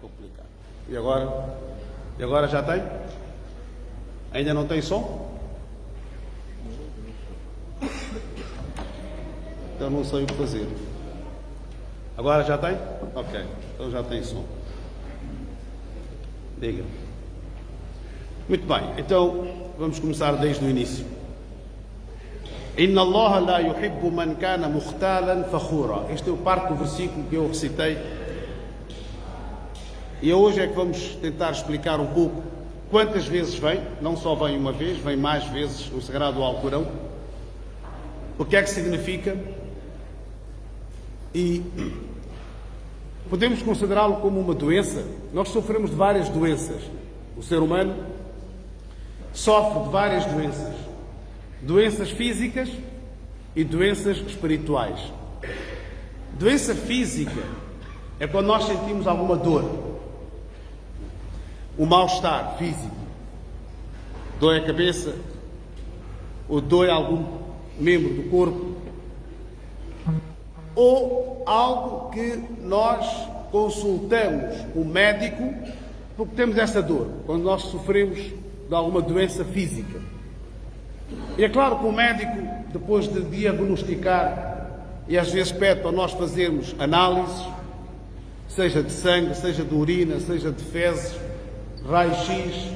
complicado. E agora? E agora já tem? Ainda não tem som? Então não sei o que fazer. Agora já tem? Ok, então já tem som. Diga. Muito bem, então vamos começar desde o início. Inna Allah la yuhibbu man kana mukhtalan fakhura. Este é o parte do versículo que eu recitei. E hoje é que vamos tentar explicar um pouco quantas vezes vem, não só vem uma vez, vem mais vezes o Sagrado Alcorão, o que é que significa, e podemos considerá-lo como uma doença. Nós sofremos de várias doenças. O ser humano sofre de várias doenças. Doenças físicas e doenças espirituais. Doença física é quando nós sentimos alguma dor, um mal-estar físico, dói a cabeça ou dói algum membro do corpo, ou algo que nós consultamos o médico porque temos essa dor, quando nós sofremos de alguma doença física. E é claro que o médico, depois de diagnosticar, e às vezes pede para nós fazermos análises, seja de sangue, seja de urina, seja de fezes, raio-x,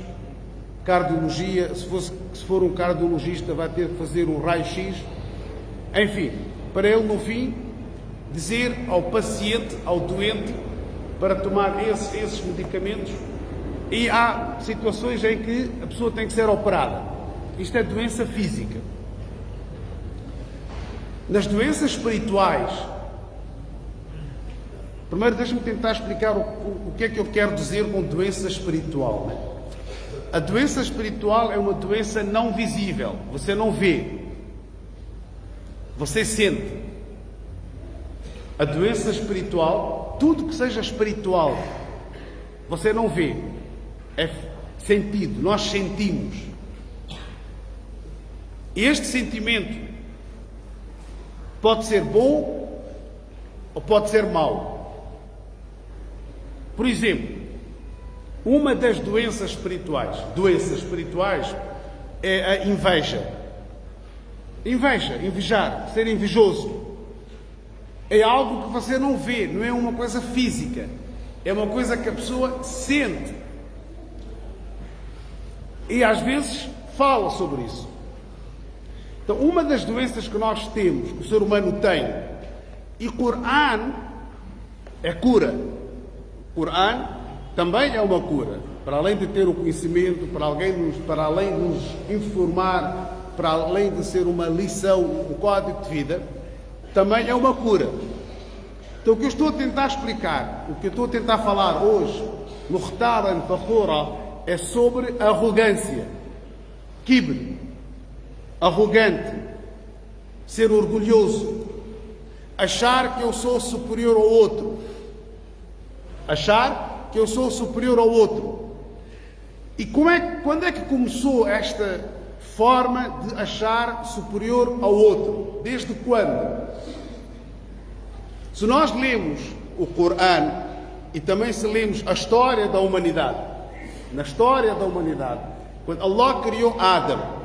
cardiologia, se for um cardiologista vai ter que fazer um raio-x, enfim, para ele no fim dizer ao paciente, ao doente, para tomar esses medicamentos. E há situações em que a pessoa tem que ser operada. Isto é doença física. Nas doenças espirituais, primeiro deixa-me tentar explicar o que é que eu quero dizer com doença espiritual, né? A doença espiritual é uma doença não visível. Você não vê. Você sente. A doença espiritual, tudo que seja espiritual, você não vê. É sentido. Nós sentimos. Este sentimento pode ser bom ou pode ser mau. Por exemplo, uma das doenças espirituais é a inveja. Invejar, ser invejoso. É algo que você não vê, não é uma coisa física. É uma coisa que a pessoa sente. E às vezes fala sobre isso. Então, uma das doenças que nós temos, que o ser humano tem, e o Coran é cura. O Coran também é uma cura. Para além de ter o conhecimento, para além de nos informar, para além de ser uma lição, um código de vida, também é uma cura. Então, o que eu estou a tentar explicar, o que eu estou a tentar falar hoje, no Mukhtalan Fakhura, é sobre arrogância, kibr. Arrogante, ser orgulhoso, achar que eu sou superior ao outro, achar que eu sou superior ao outro. E quando é que começou esta forma de achar superior ao outro? Desde quando? Se nós lemos o Coran e também se lemos a história da humanidade, na história da humanidade, quando Allah criou Adam,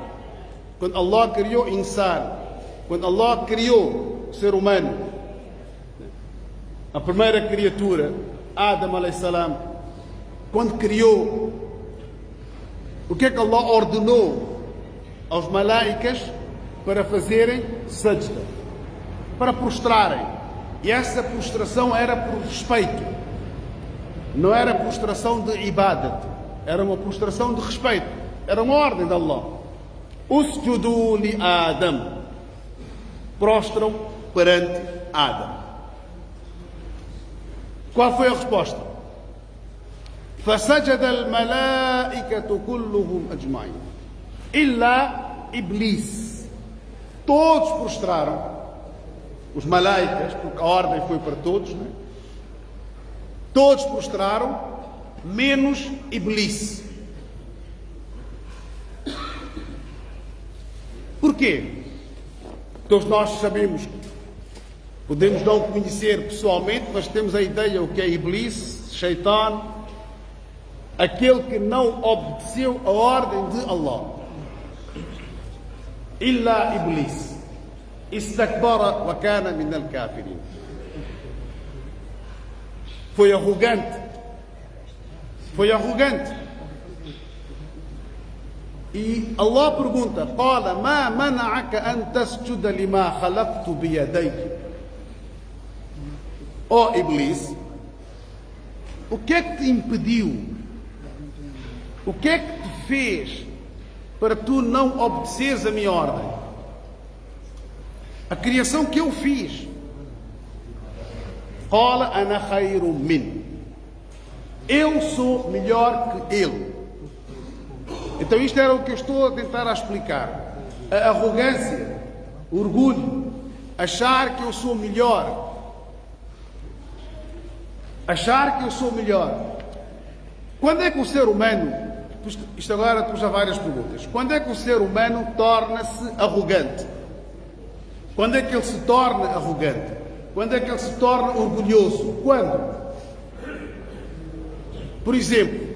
quando Allah criou Insan, quando Allah criou o ser humano, a primeira criatura, Adam alayhi salam, quando criou, o que é que Allah ordenou aos malaicas para fazerem sajda, para prostrarem? E essa prostração era por respeito, não era prostração de ibadat, era uma prostração de respeito, era uma ordem de Allah. Usjudu li Adam, prostram perante Adam. Qual foi a resposta? Fasajada al-malaikatu kulluhum ajma'in illa Iblis. Todos prostraram, os malaicas, porque a ordem foi para todos, não é? Todos prostraram, menos Iblis. Porquê? Todos nós sabemos, podemos não conhecer pessoalmente, mas temos a ideia o que é Iblis, Shaitan, aquele que não obedeceu a ordem de Allah. Illa Iblis. Istakbara wa kana min al-kafirin. Foi arrogante. Foi arrogante. E Allah pergunta: Qala ma mana'aka an tasjuda lima khalaqtu biyadayk. Ó Iblis, o que é que te impediu? O que é que te fez para tu não obedeceres a minha ordem? A criação que eu fiz. Qala ana khairum min. Eu sou melhor que ele. Então isto era o que eu estou a tentar explicar. A arrogância, o orgulho, achar que eu sou melhor. Achar que eu sou melhor. Quando é que o ser humano, isto agora pus a várias perguntas, quando é que o ser humano torna-se arrogante? Quando é que ele se torna arrogante? Quando é que ele se torna orgulhoso? Quando? Por exemplo,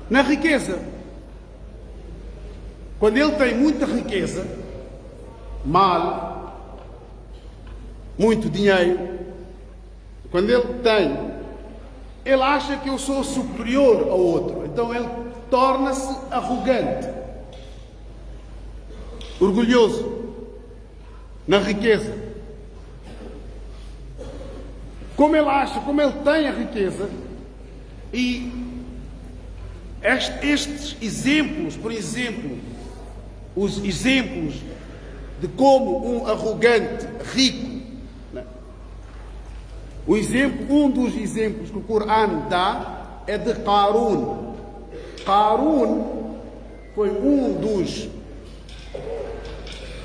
na riqueza. Quando ele tem muita riqueza, mal, muito dinheiro, quando ele acha que eu sou superior ao outro, então ele torna-se arrogante, orgulhoso, na riqueza. Como ele acha, como ele tem a riqueza, e estes exemplos, por exemplo, os exemplos de como um arrogante rico, né? Um dos exemplos que o Corão dá é de Qarun. Qarun foi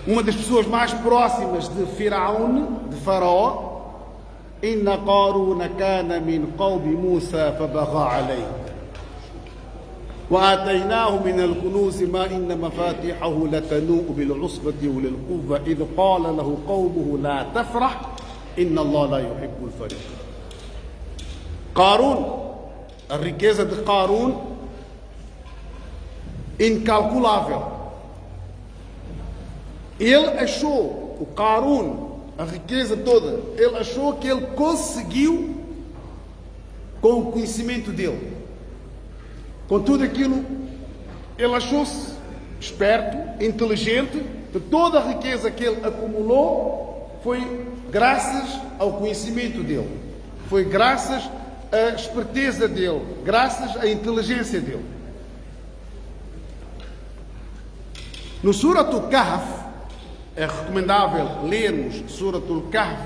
uma das pessoas mais próximas de Firaun, de Faraó. Inna Qarun kana min qawmi Musa fabagha alayhi. وآتيناه من الكنوز ما إن مفاتحه لتنوء بالعصبة أولي القوة إذ قال له قومه لا تفرح إن الله لا يحب الفرح. قارون, a riqueza de Qarun, incalculável. Ele achou, o Qarun, a riqueza toda, ele achou que ele conseguiu com o conhecimento dele. Com tudo aquilo, ele achou-se esperto, inteligente, de toda a riqueza que ele acumulou foi graças ao conhecimento dele, foi graças à esperteza dele, graças à inteligência dele. No Suratul Kahf, é recomendável lermos Suratul Kahf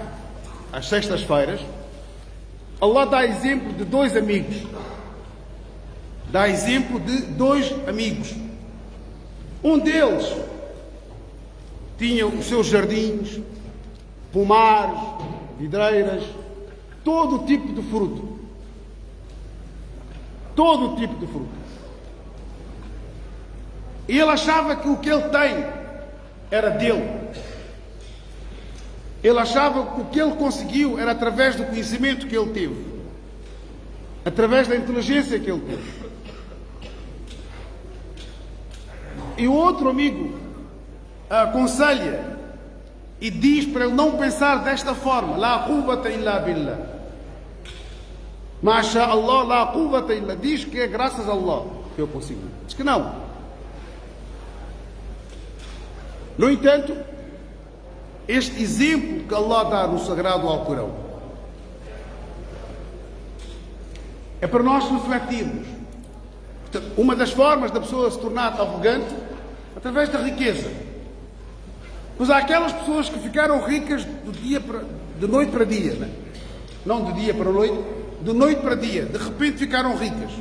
às sextas-feiras. Allah dá exemplo de dois amigos. Dá exemplo de dois amigos. Um deles tinha os seus jardins, pomares, vidreiras, todo o tipo de fruto. Todo o tipo de fruto. E ele achava que o que ele tem era dele. Ele achava que o que ele conseguiu era através do conhecimento que ele teve, através da inteligência que ele teve. E o outro amigo aconselha e diz para ele não pensar desta forma: La quwwata illa billah. Masha Allah, la quwwata illa. Diz que é graças a Allah que eu consigo. Diz que não. No entanto, este exemplo que Allah dá no Sagrado Alcorão é para nós refletirmos. Uma das formas da pessoa se tornar arrogante, através da riqueza. Pois há aquelas pessoas que ficaram ricas de noite para dia, né? Não de dia para noite, de noite para dia. De repente ficaram ricas.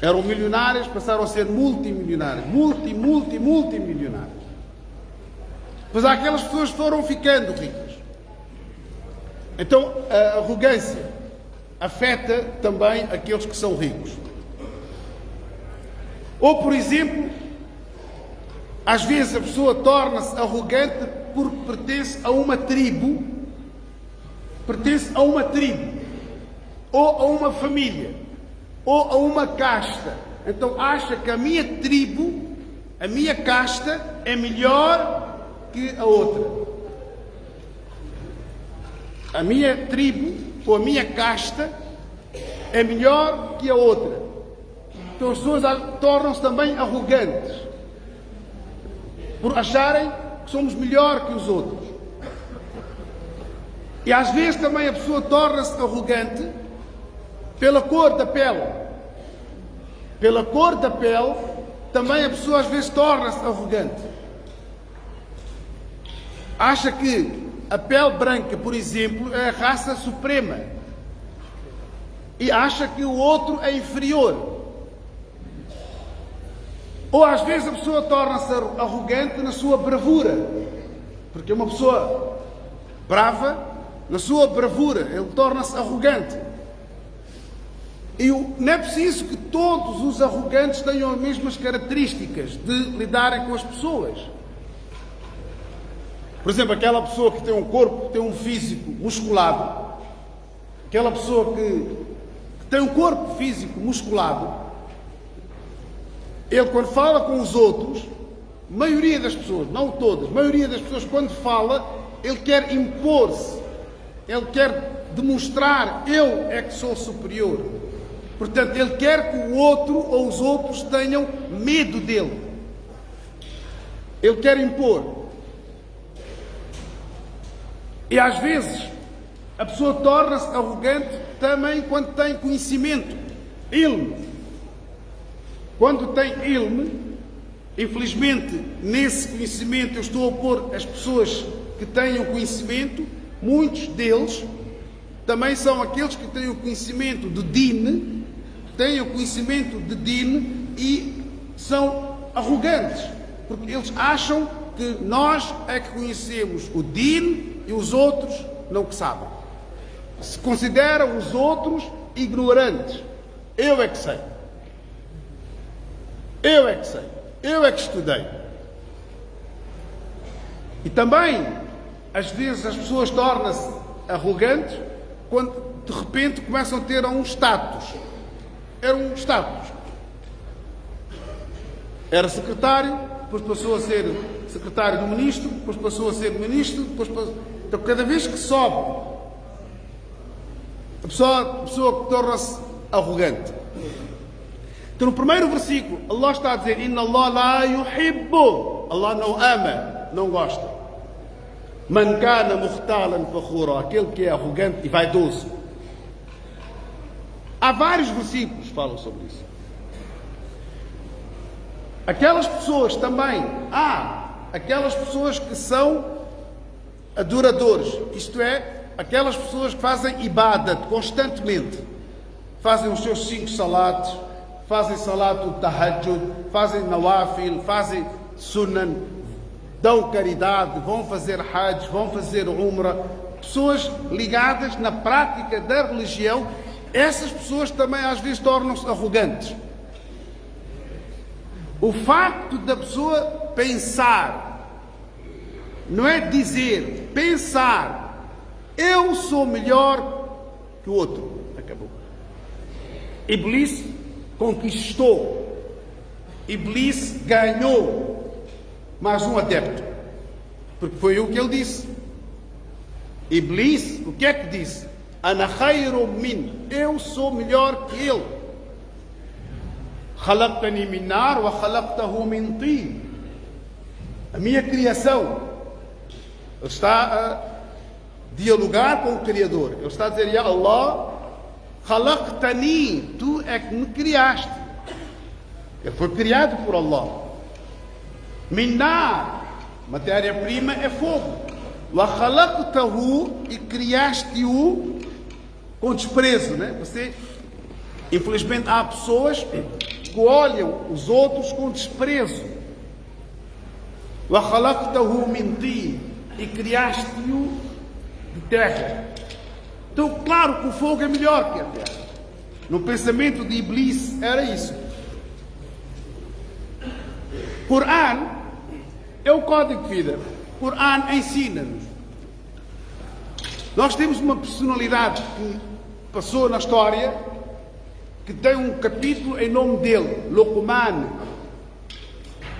Eram milionárias, passaram a ser multimilionárias. Multimilionárias. Pois há aquelas pessoas que foram ficando ricas. Então a arrogância afeta também aqueles que são ricos. Ou, por exemplo, às vezes a pessoa torna-se arrogante porque pertence a uma tribo. Pertence a uma tribo. ou a uma família, ou a uma casta. Então acha que a minha tribo, a minha casta é melhor que a outra. A minha tribo ou a minha casta é melhor que a outra. Então as pessoas tornam-se também arrogantes por acharem que somos melhor que os outros. E às vezes também a pessoa torna-se arrogante pela cor da pele. Pela cor da pele, também a pessoa às vezes torna-se arrogante. Acha que a pele branca, por exemplo, é a raça suprema. E acha que o outro é inferior. Ou às vezes a pessoa torna-se arrogante na sua bravura. Porque uma pessoa brava, na sua bravura, ele torna-se arrogante. E não é preciso que todos os arrogantes tenham as mesmas características de lidarem com as pessoas. Por exemplo, aquela pessoa que tem um corpo, tem um físico musculado, aquela pessoa que tem um corpo físico musculado, ele quando fala com os outros, maioria das pessoas, não todas, maioria das pessoas quando fala, ele quer impor-se, ele quer demonstrar, eu é que sou superior. Portanto, ele quer que o outro ou os outros tenham medo dele. Ele quer impor. E às vezes a pessoa torna-se arrogante também quando tem conhecimento, ilme. Quando tem ilme, infelizmente nesse conhecimento eu estou a pôr as pessoas que têm o conhecimento, muitos deles também são aqueles que têm o conhecimento de din, têm o conhecimento de din e são arrogantes, porque eles acham que nós é que conhecemos o din e os outros não que sabem. Se consideram os outros ignorantes. Eu é que sei. Eu é que sei. Eu é que estudei. E também, às vezes, as pessoas tornam-se arrogantes quando, de repente, começam a ter um status. Era um status. Era secretário, depois passou a ser secretário do ministro, depois passou a ser ministro, depois passou... Então, cada vez que sobe, a pessoa torna-se arrogante. Então, no primeiro versículo, Allah está a dizer: Inna Allah la yuhibbu. Allah não ama, não gosta. Man kana mukhtalan fakhura. Aquele que é arrogante e vaidoso. Há vários versículos que falam sobre isso. Aquelas pessoas também, aquelas pessoas que são adoradores, isto é, aquelas pessoas que fazem ibadat constantemente, fazem os seus 5 salatos, fazem salat tahajjud, fazem nawafil, fazem sunan, dão caridade, vão fazer hajj, vão fazer umrah, pessoas ligadas na prática da religião. Essas pessoas também às vezes tornam-se arrogantes. O facto da pessoa pensar, não é dizer, pensar, eu sou melhor que o outro. Acabou. Iblis conquistou. Iblis ganhou mais um adepto. Porque foi o que ele disse. Iblis, o que é que disse? Ana khayru min. Eu sou melhor que ele. Khalaqtani min nar wa khalaqtahu min tin. A minha criação. Ele está a dialogar com o Criador. Ele está a dizer: Ya Allah, khalaqtani, tu é que me criaste. Ele foi criado por Allah. Min nar, matéria-prima é fogo. Wa khalaqtahu, e criaste-o com desprezo, né? Você, infelizmente, há pessoas que olham os outros com desprezo. Wa khalaqtahu min tin, e criaste-o de terra. Então, claro que o fogo é melhor que a terra. No pensamento de Iblis era isso. Coran é o código de vida. Coran ensina-nos. Nós temos uma personalidade que passou na história, que tem um capítulo em nome dele, Luqman.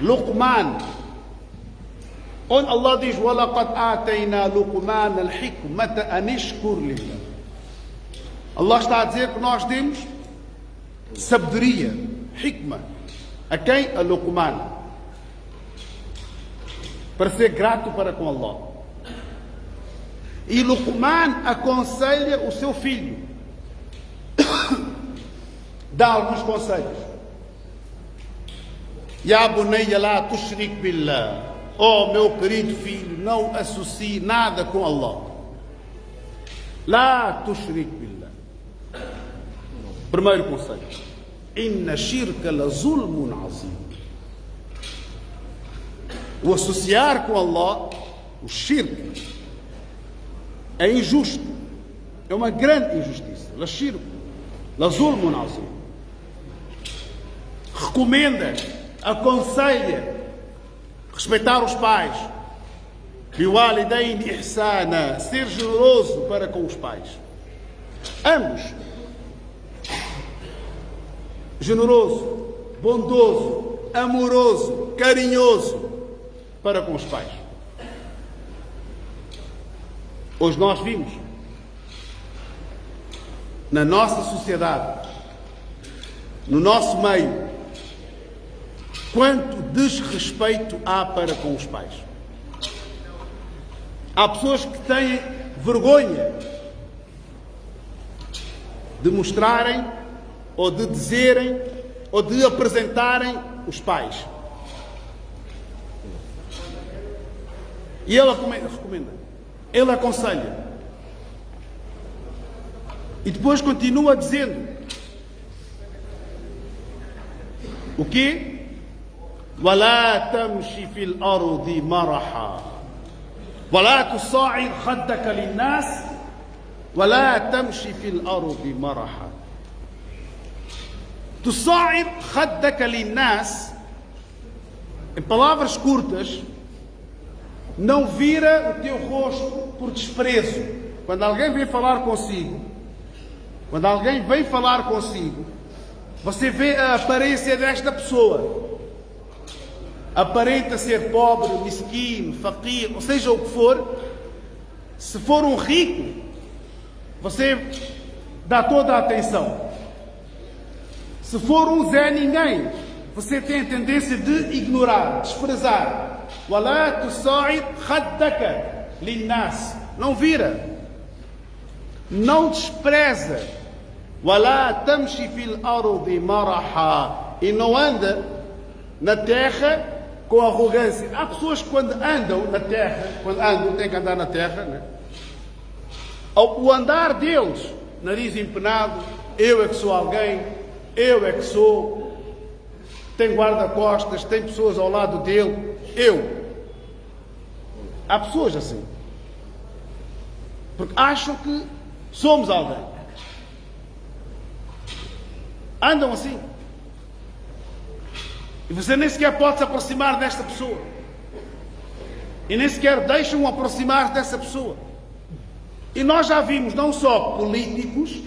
Luqman. Onde Allah diz: وَلَقَدْ آتَيْنَا لُقْمَانَ الْحِكْمَةَ أَنِ اشْكُرْ لِلَّهِ. Allah está a dizer que nós demos sabedoria, hikmah. A quem? A Luqman. Para ser grato para com Allah. E Luqman aconselha o seu filho. Dá alguns conselhos. Ya bunayya la tushrik billah. Oh, meu querido filho, não associe nada com Allah. La tushrik billah. Primeiro conselho. Inna shirka la zulmun azim. O associar com Allah, o shirk, é injusto. É uma grande injustiça. La shirk la zulmun azim. Recomenda, aconselha respeitar os pais. Biwalidain ihsana, ser generoso para com os pais. Ambos. Generoso, bondoso, amoroso, carinhoso para com os pais. Hoje nós vimos na nossa sociedade, no nosso meio, quanto desrespeito há para com os pais. Há pessoas que têm vergonha de mostrarem, ou de dizerem, ou de apresentarem os pais. E ele recomenda, ele aconselha. E depois continua dizendo o quê? وَلَا تَمْشِ فِي الْأَرْضِ مَرَحًا وَلَا تُصَعِّرْ خَدَّكَ لِلنَّاسِ وَلَا تَمْشِ فِي الْأَرْضِ مَرَحًا. تُصَعِّرْ خَدَّكَ لِلنَّاسِ, em palavras curtas, não vira o teu rosto por desprezo. Quando alguém vem falar consigo, você vê a aparência desta pessoa. Aparenta ser pobre, mesquinho, faqir, ou seja o que for. Se for um rico, você dá toda a atenção. Se for um Zé Ninguém, você tem a tendência de ignorar, desprezar. وَلَا تُصَعِّرْ خَدَّكَ لِلنَّاسِ. Não vira. Não despreza. وَلَا تَمْشِ فِي الْأَرْضِ مَرَحًا. E não anda na terra com arrogância. Há pessoas que quando andam na terra, têm que andar na terra, né? O andar deles, nariz empenado, eu é que sou alguém, eu é que sou, tem guarda-costas, tem pessoas ao lado dele, eu. Há pessoas assim. Porque acham que somos alguém. Andam assim. E você nem sequer pode se aproximar desta pessoa. E nem sequer deixam aproximar dessa pessoa. E nós já vimos não só políticos,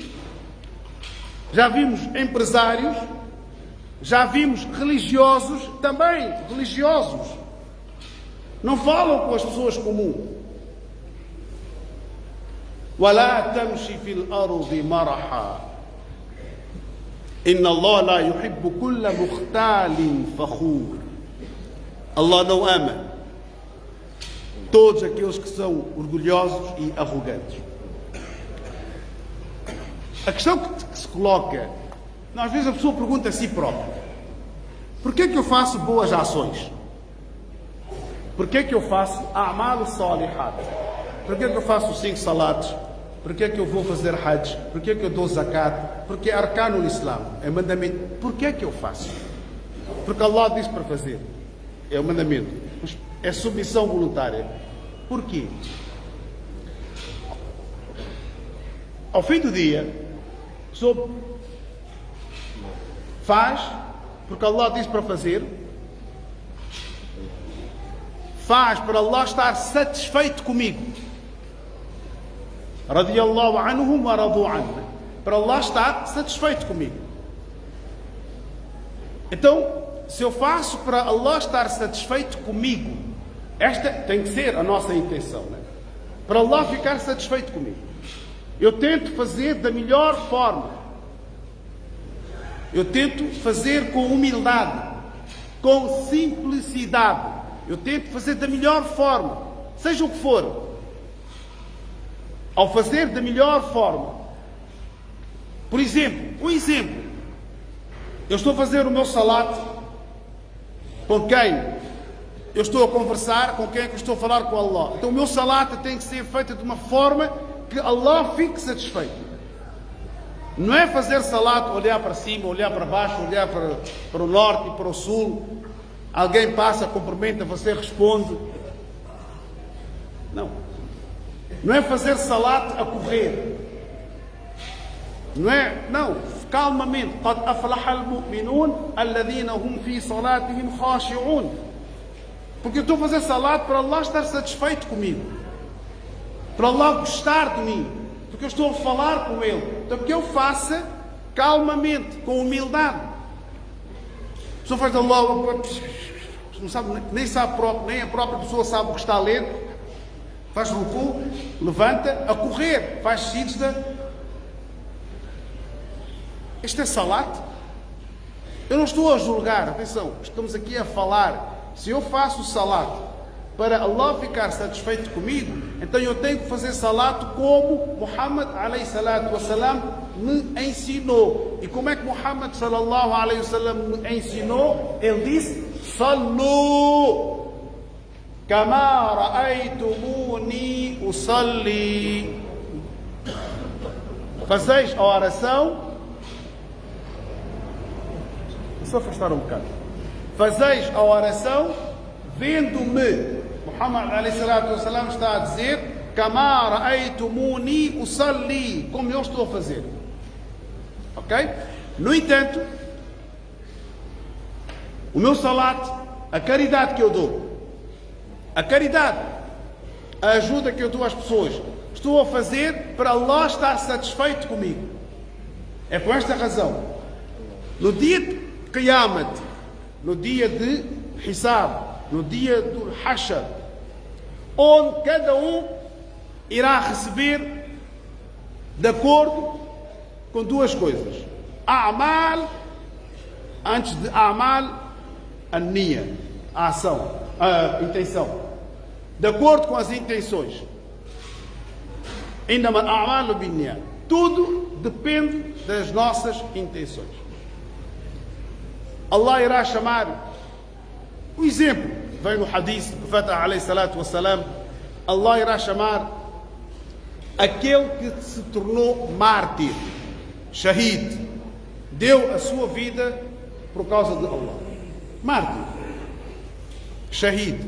já vimos empresários, já vimos religiosos, também religiosos. Não falam com as pessoas comuns. وَلَا تَمْشِ فِي الْأَرْضِ مَرَحًا. Inna Allah la yuhibbu kulla mukhtalin fakhur. Allah não ama todos aqueles que são orgulhosos e arrogantes. A questão que se coloca, às vezes a pessoa pergunta a si própria: porquê que eu faço boas ações? Porquê que eu faço a'mal salihat? Porquê que eu faço 5 salatos? Porquê que eu vou fazer hajj? Porquê que eu dou zakat? Porque é arcano no Islã, é mandamento. Porquê que eu faço? Porque Allah diz para fazer. É o mandamento. É submissão voluntária. Porquê? Ao fim do dia, faz porque Allah diz para fazer. Faz para Allah estar satisfeito comigo. Radiyallahu anhum wa radu anhu. para Allah estar satisfeito comigo. Então, se eu faço para Allah estar satisfeito comigo, esta tem que ser a nossa intenção, né? Para Allah ficar satisfeito comigo, eu tento fazer da melhor forma. Eu tento fazer com humildade, com simplicidade. Eu tento fazer da melhor forma, seja o que for. Ao fazer da melhor forma, por exemplo, eu estou a fazer o meu salat com quem eu estou a conversar, com quem é que eu estou a falar com Allah. Então o meu salat tem que ser feito de uma forma que Allah fique satisfeito. Não é fazer salat, olhar para cima, olhar para baixo, olhar para o norte e para o sul. Alguém passa, cumprimenta, você responde. Não. Não é fazer salat a correr. Não. Calmamente. قَدْ أَفْلَحَ الْمُؤْمِنُونَ الَّذِينَ هُمْ فِي صَلَاتِهِمْ خَاشِعُونَ. Porque eu estou a fazer salat para Allah estar satisfeito comigo. Para Allah gostar de mim. Porque eu estou a falar com Ele. Então que eu faça calmamente, com humildade. A pessoa faz Allah, não sabe, nem a própria pessoa sabe o que está a ler. Faz ruku, levanta, a correr, faz sijda. Este é salat. Eu não estou a julgar, atenção, estamos aqui a falar. Se eu faço salat para Allah ficar satisfeito comigo, então eu tenho que fazer salat como Muhammad alayhi salatu wassalam me ensinou. E como é que Muhammad sallallahu alayhi wasallam me ensinou? Ele disse: Sallu kama ra'aytumuni usalli. Fazeis a oração. Só afastar um bocado. Fazeis a oração vendo-me. Muhammad alayhi salatu wassalam está a dizer: Kama ra'aytumuni usalli, como eu estou a fazer. Ok? No entanto, o meu salat, a caridade que eu dou, a caridade, a ajuda que eu dou às pessoas, estou a fazer para Allah estar satisfeito comigo. É por esta razão. No dia de Qiyamat, no dia de Hisab, no dia do Hashar, onde cada um irá receber de acordo com duas coisas. A'mal, antes de A'mal, a niya, a ação, a intenção. De acordo com as intenções. Indama a'malu bin-niyat. Tudo depende das nossas intenções. Allah irá chamar, o exemplo, vem no hadith do profeta alayhi salatu wassalam, Allah irá chamar aquele que se tornou mártir, shahid, deu a sua vida por causa de Allah. Mártir, shahid.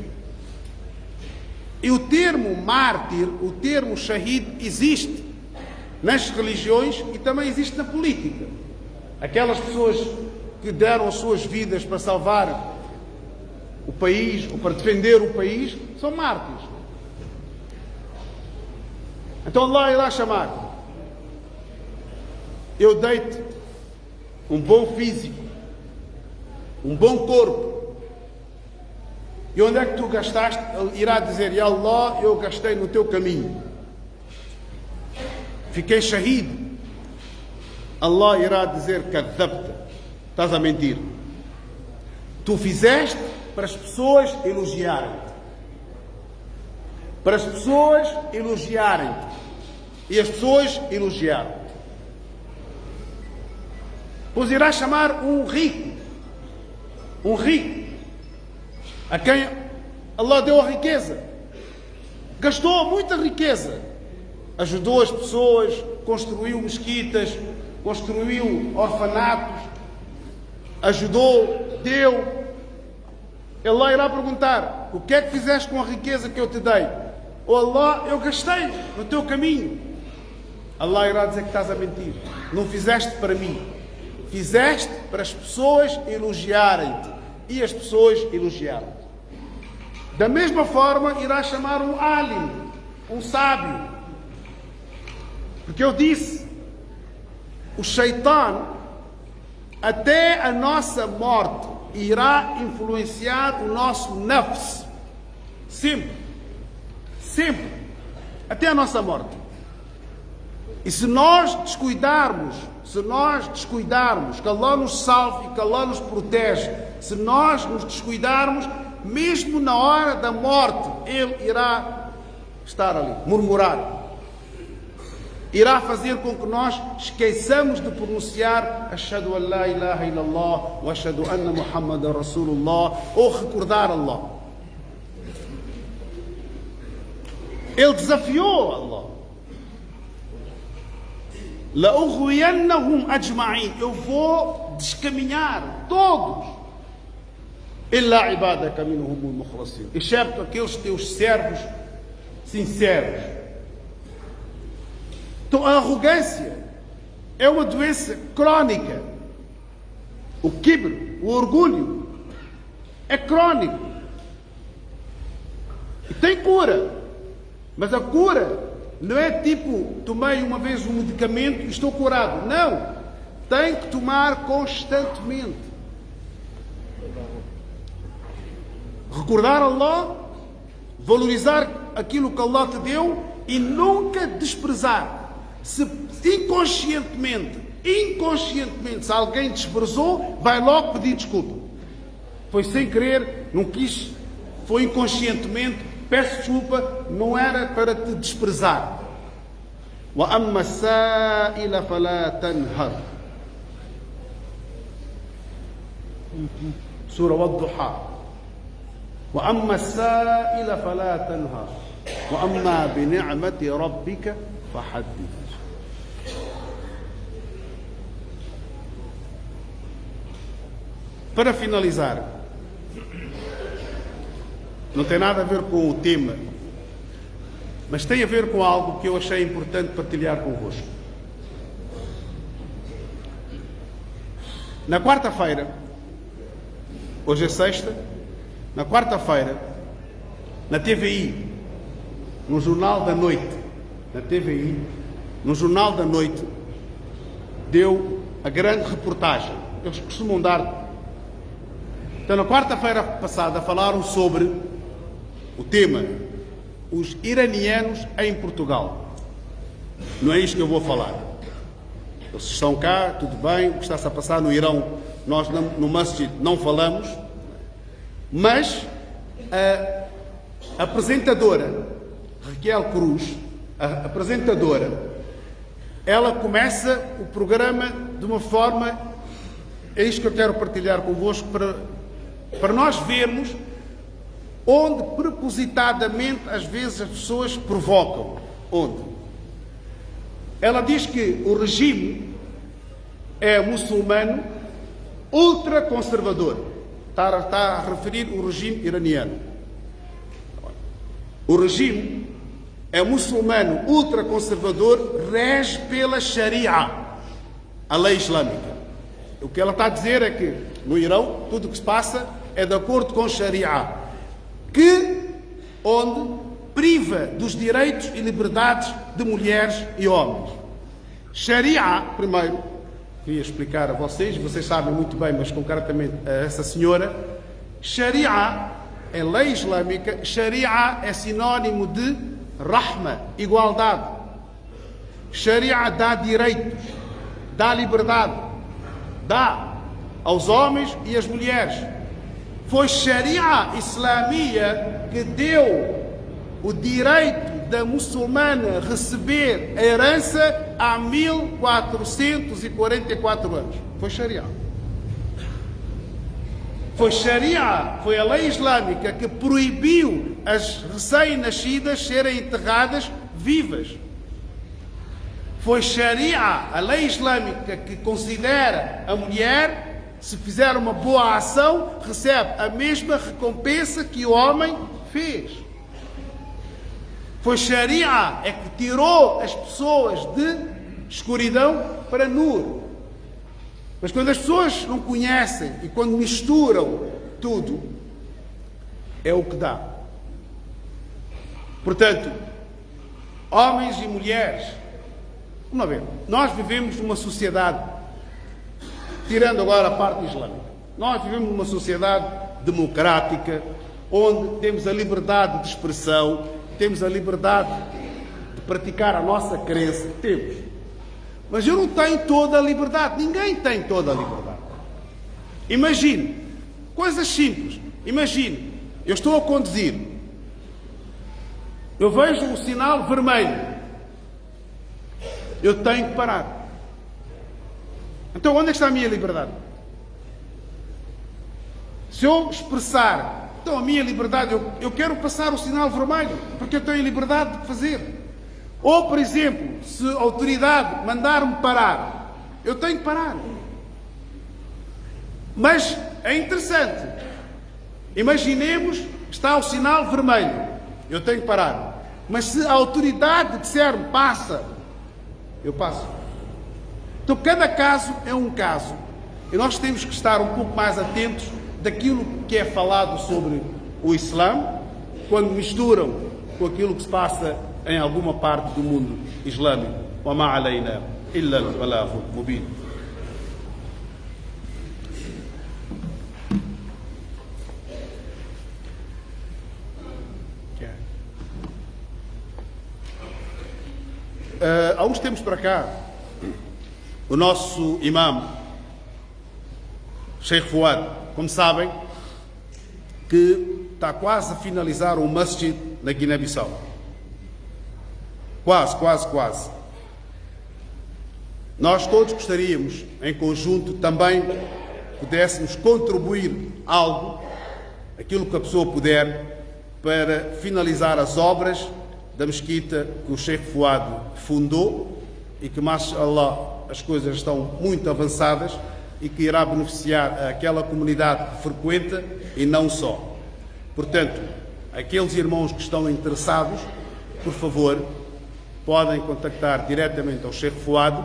E o termo mártir, o termo shahid, existe nas religiões e também existe na política. Aquelas pessoas que deram as suas vidas para salvar o país, ou para defender o país, são mártires. Então Allah irá chamar: eu dei-te um bom físico, um bom corpo, e onde é que tu gastaste? Ele irá dizer: Ya Allah, eu gastei no teu caminho, fiquei shahid. Allah irá dizer: kadhabta, estás a mentir. Tu fizeste para as pessoas elogiarem-te. Para as pessoas elogiarem-te. E as pessoas elogiaram-te. Pois irá chamar um rico, a quem Allah deu a riqueza, gastou muita riqueza, ajudou as pessoas, construiu mesquitas, construiu orfanatos, ajudou, deu. Allah irá perguntar: o que é que fizeste com a riqueza que eu te dei? Oh Allah, eu gastei no teu caminho. Allah irá dizer que estás a mentir. Não fizeste para mim, fizeste para as pessoas elogiarem-te. E as pessoas elogiaram-te. Da mesma forma irá chamar um alim, um sábio. Porque eu disse o Shaitan, até a nossa morte, irá influenciar o nosso nafs. Sempre. Sempre. Até a nossa morte. E se nós descuidarmos, que Allah nos salve e que Allah nos protege, se nós nos descuidarmos, mesmo na hora da morte, ele irá estar ali, murmurar. Irá fazer com que nós esqueçamos de pronunciar Ashhadu an la ilaha illallah wa ashhadu anna Muhammadan Rasulullah, ou recordar Allah. Ele desafiou Allah. لَأُغْوِيَنَّهُمْ أَجْمَعِينَ. Eu vou descaminhar todos. إِلَّا عِبَادَكَ مِنْهُمُ الْمُخْلَصِينَ. Excepto aqueles teus servos sinceros. Então a arrogância é uma doença crónica. O kibr, o orgulho, é crônico. E tem cura. Mas a cura não é tipo, tomei uma vez um medicamento e estou curado. Não. Tem que tomar constantemente. Recordar Allah, valorizar aquilo que Allah te deu e nunca desprezar. Se inconscientemente, se alguém desprezou, vai logo pedir desculpa. Foi sem querer, não quis, foi inconscientemente, peço desculpa, não era para te desprezar. وَأَمَّا السَّائِلَ فَلَا تَنْهَرْ. Surah Wad-Duha. وَأَمَّا السَّائِلَ فَلَا تَنْهَرْ وَأَمَّا بِنِعْمَةِ رَبِّكَ فَحَدِّثْ. Para finalizar, não tem nada a ver com o tema, mas tem a ver com algo que eu achei importante partilhar convosco. Na quarta-feira, hoje é sexta, na quarta-feira, na TVI, no Jornal da Noite, deu a grande reportagem. Eles costumam dar. Então, na quarta-feira passada, falaram sobre o tema, os iranianos em Portugal. Não é isto que eu vou falar. Eles estão cá, tudo bem, o que está-se a passar no Irão, nós no Masjid não falamos, mas a apresentadora, Raquel Cruz, a apresentadora, ela começa o programa de uma forma, é isto que eu quero partilhar convosco, para nós vermos onde propositadamente às vezes as pessoas provocam. Onde? Ela diz que o regime é muçulmano ultraconservador. Está a referir o regime iraniano. O regime é muçulmano ultraconservador, rege pela Sharia, a lei islâmica. O que ela está a dizer é que no Irão tudo o que se passa é de acordo com Sharia, onde priva dos direitos e liberdades de mulheres e homens. Sharia, primeiro, queria explicar a vocês sabem muito bem, mas concretamente a essa senhora, Sharia é lei islâmica, Sharia é sinónimo de Rahma, igualdade. Sharia dá direitos, dá liberdade, dá aos homens e às mulheres. Foi Sharia Islamia que deu o direito da muçulmana receber a herança há 1444 anos. Foi Sharia. Foi Sharia, foi a lei islâmica que proibiu as recém-nascidas serem enterradas vivas. Foi Sharia, a lei islâmica, que considera a mulher, se fizer uma boa ação, recebe a mesma recompensa que o homem fez. Foi Sharia, é que tirou as pessoas de escuridão para nur. Mas quando as pessoas não conhecem e quando misturam tudo, é o que dá. Portanto, homens e mulheres, Uma vez, nós vivemos numa sociedade, tirando agora a parte islâmica, nós vivemos numa sociedade democrática, onde temos a liberdade de expressão, temos a liberdade de praticar a nossa crença, temos. Mas eu não tenho toda a liberdade, ninguém tem toda a liberdade. Imagine, coisas simples, imagine, eu estou a conduzir, eu vejo um sinal vermelho, eu tenho que parar. Então onde é que está a minha liberdade? Se eu expressar, então a minha liberdade, eu quero passar o sinal vermelho, porque eu tenho liberdade de fazer. Ou, por exemplo, se a autoridade mandar-me parar, eu tenho que parar. Mas é interessante. Imaginemos que está o sinal vermelho, eu tenho que parar. Mas se a autoridade disser-me passa, eu passo. Então cada caso é um caso. E nós temos que estar um pouco mais atentos daquilo que é falado sobre o Islã, quando misturam com aquilo que se passa em alguma parte do mundo islâmico. وَمَا عَلَيْنَا إِلَّا الْبَلَاغُ الْمُبِينُ. Há uns tempos para cá, o nosso imam, Sheikh Fouad, como sabem, que está quase a finalizar um masjid na Guiné-Bissau. Quase. Nós todos gostaríamos, em conjunto, também pudéssemos contribuir algo, aquilo que a pessoa puder, para finalizar as obras da mesquita que o Sheikh Fouad fundou e que, mashallah, as coisas estão muito avançadas e que irá beneficiar aquela comunidade que frequenta e não só. Portanto, aqueles irmãos que estão interessados, por favor, podem contactar diretamente ao Sheikh Fouad,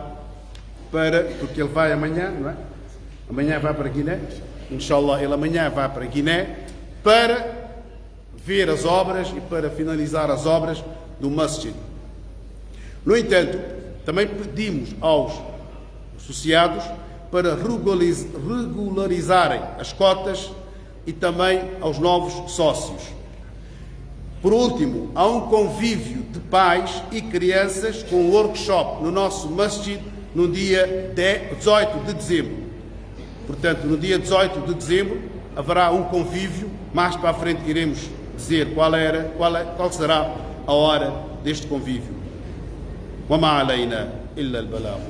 porque ele vai amanhã, não é? Amanhã vai para Guiné, inshallah, ele amanhã vai para Guiné para ver as obras e para finalizar as obras do masjid. No entanto, também pedimos aos associados para regularizarem as cotas e também aos novos sócios. Por último, há um convívio de pais e crianças com um workshop no nosso masjid no dia 18 de dezembro. Portanto, no dia 18 de dezembro haverá um convívio. Mais para a frente iremos dizer qual será a hora deste convívio. وَمَا عَلَيْنَا إِلَّا الْبَلَاغُ